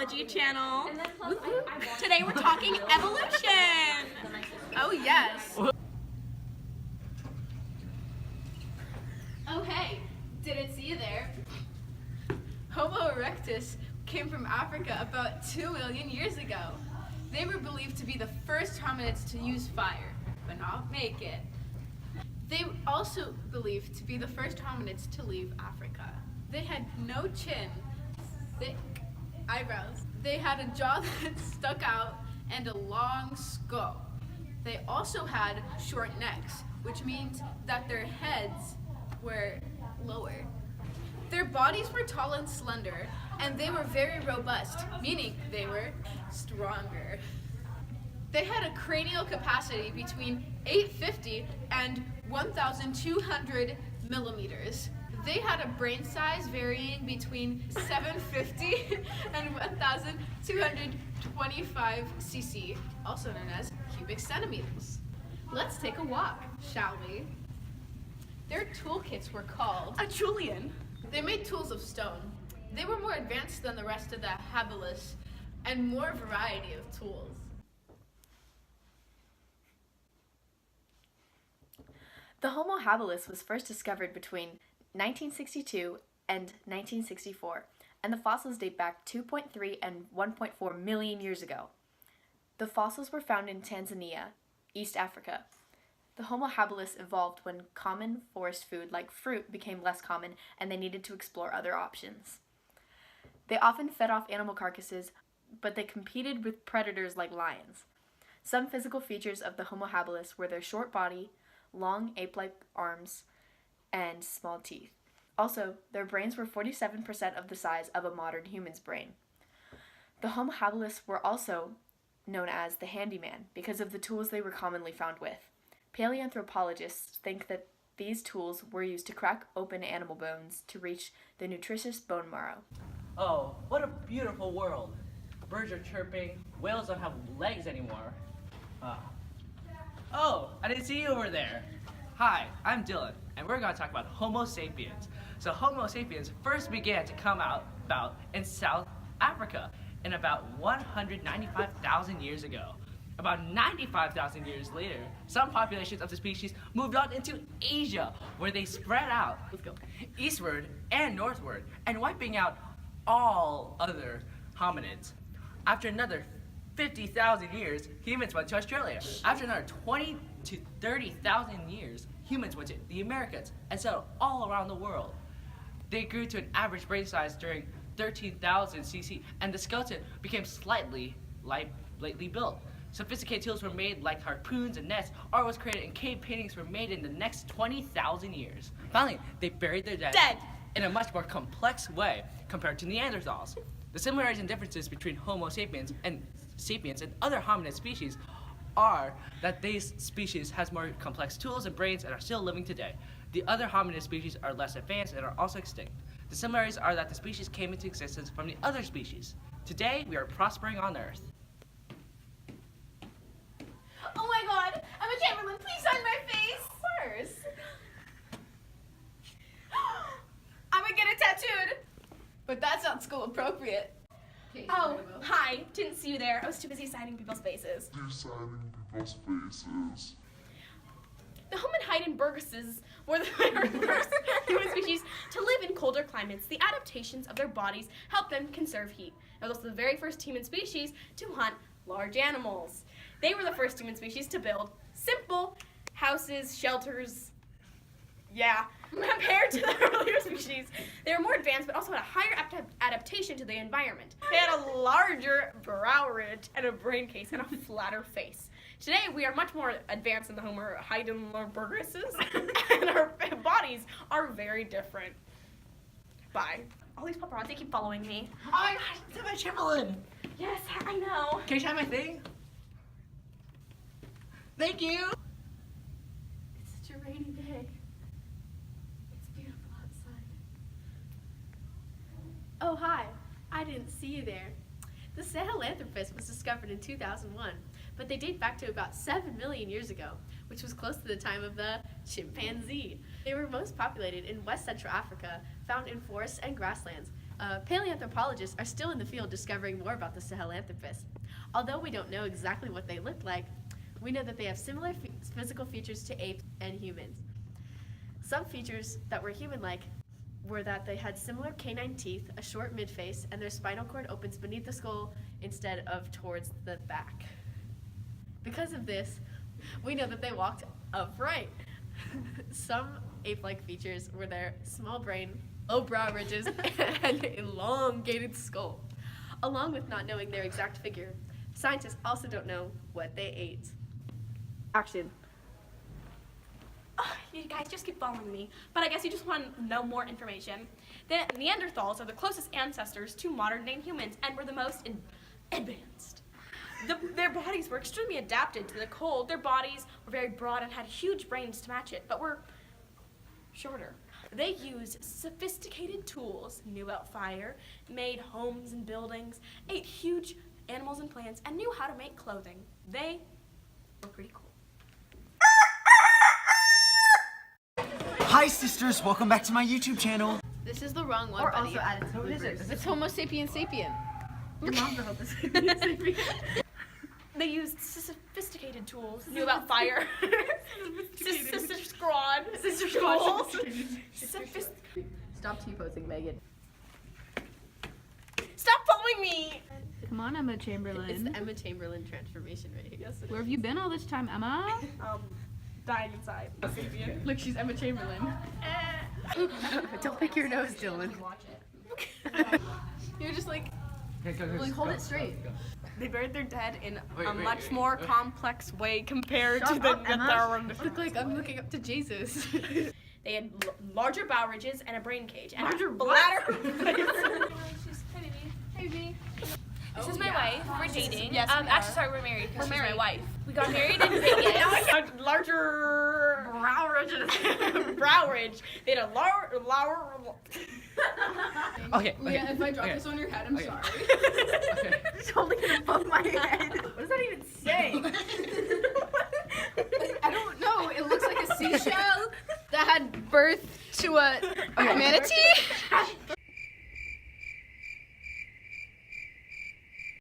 Biology channel. Today we're talking evolution. Oh yes. Oh hey, didn't see you there. Homo erectus came from Africa about 2 million years ago. They were believed to be the first hominids to use fire, but not make it. They were also believed to be the first hominids to leave Africa. They had no chin, thick eyebrows. They had a jaw that stuck out and a long skull. They also had short necks, which means that their heads were lower. Their bodies were tall and slender, and they were very robust, meaning they were stronger. They had a cranial capacity between 850 and 1,200 millimeters. They had a brain size varying between 750 and 1,225 cc, also known as cubic centimeters. Let's take a walk, shall we? Their toolkits were called A Julian. They made tools of stone. They were more advanced than the rest of the habilis and more variety of tools. The Homo habilis was first discovered between 1962 and 1964, and the fossils date back 2.3 and 1.4 million years ago. The fossils were found in Tanzania, East Africa. The Homo habilis evolved when common forest food like fruit became less common and they needed to explore other options. They often fed off animal carcasses, but they competed with predators like lions. Some physical features of the Homo habilis were their short body, long ape-like arms, and small teeth. Also, their brains were 47% of the size of a modern human's brain. The Homo habilis were also known as the handyman because of the tools they were commonly found with. Paleoanthropologists think that these tools were used to crack open animal bones to reach the nutritious bone marrow. Oh, what a beautiful world. Birds are chirping, whales don't have legs anymore. Oh, I didn't see you over there. Hi, I'm Dylan, and we're going to talk about Homo sapiens. So Homo sapiens first began to come about in South Africa in about 195,000 years ago. About 95,000 years later, some populations of the species moved on into Asia, where they spread out eastward and northward, and wiping out all other hominids. After another 50,000 years, humans went to Australia. After another 20 to 30,000 years, humans went to the Americas and settled all around the world. They grew to an average brain size during 13,000 cc, and the skeleton became slightly lightly built. Sophisticated tools were made like harpoons and nets. Art was created and cave paintings were made in the next 20,000 years. Finally, they buried their dead in a much more complex way compared to Neanderthals. The similarities and differences between Homo sapiens and other hominid species are that these species has more complex tools and brains and are still living today. The other hominid species are less advanced and are also extinct. The similarities are that the species came into existence from the other species. Today, we are prospering on Earth. Oh my god, I'm a Chamberlain. Please sign my face. Of course. I'm gonna get it tattooed. But that's not school appropriate. Oh, hi. Didn't see you there. I was too busy signing people's faces. The Hominids were the first human species to live in colder climates. The adaptations of their bodies helped them conserve heat. It was also the very first human species to hunt large animals. They were the first human species to build simple houses, shelters. Yeah, compared to the earlier species, they were more advanced but also had a higher adaptation to the environment. They had a larger brow ridge and a brain case and a flatter face. Today, we are much more advanced in the Homo heidelbergensis, and our bodies are very different. Bye. All these paparazzi keep following me. Oh my gosh, it's my Chamberlain! Yes, I know. Can you sign my thing? Thank you! It's such a rainy day. It's beautiful outside. Oh, hi. I didn't see you there. The Sahelanthropus was discovered in 2001, but they date back to about 7 million years ago, which was close to the time of the chimpanzee. They were most populated in West Central Africa, found in forests and grasslands. Paleoanthropologists are still in the field discovering more about the Sahelanthropus. Although we don't know exactly what they look like, we know that they have similar physical features to apes and humans. Some features that were human-like were that they had similar canine teeth, a short midface, and their spinal cord opens beneath the skull instead of towards the back. Because of this, we know that they walked upright. Some ape-like features were their small brain, low brow ridges, and elongated skull. Along with not knowing their exact figure, scientists also don't know what they ate. Action. Oh, you guys just keep following me, but I guess you just want to know more information. The Neanderthals are the closest ancestors to modern-day humans and were the most advanced. Their bodies were extremely adapted to the cold. Their bodies were very broad and had huge brains to match it, but were shorter. They used sophisticated tools, knew about fire, made homes and buildings, ate huge animals and plants, and knew how to make clothing. They were pretty cool. Hi sisters, welcome back to my YouTube channel. This is the wrong one, Or buddy. also added to bloopers. It's Homo sapien sapien. Your mom's a hopeless. They used sophisticated tools, knew about fire. Sister Squad. Sister Squad. Stop T-posing, Megan. Stop following me! Come on, Emma Chamberlain. It's the Emma Chamberlain transformation right here. Yes, Where have you been all this time, Emma? Dying inside. Look, she's Emma Chamberlain. Don't pick your nose, Dylan. You're just like, Hold it straight. They buried their dead in Wait, a wait, much wait, more wait. complex way compared Shut to the up, Emma. look like I'm looking up to Jesus. They had larger bow ridges and a brain cage. And Larger bladder. Hey, V. This is my wife. We're dating. Yes, we actually, are. sorry, we're married. We're She's married. my wife. We got married in Vegas. Larger Brow ridges. brow ridge. They had a Okay. Yeah, if I drop okay. this on your head, I'm Okay. sorry. Okay. Just holding it above my head. What does that even say? I don't know. It looks like a seashell that had birth to a manatee.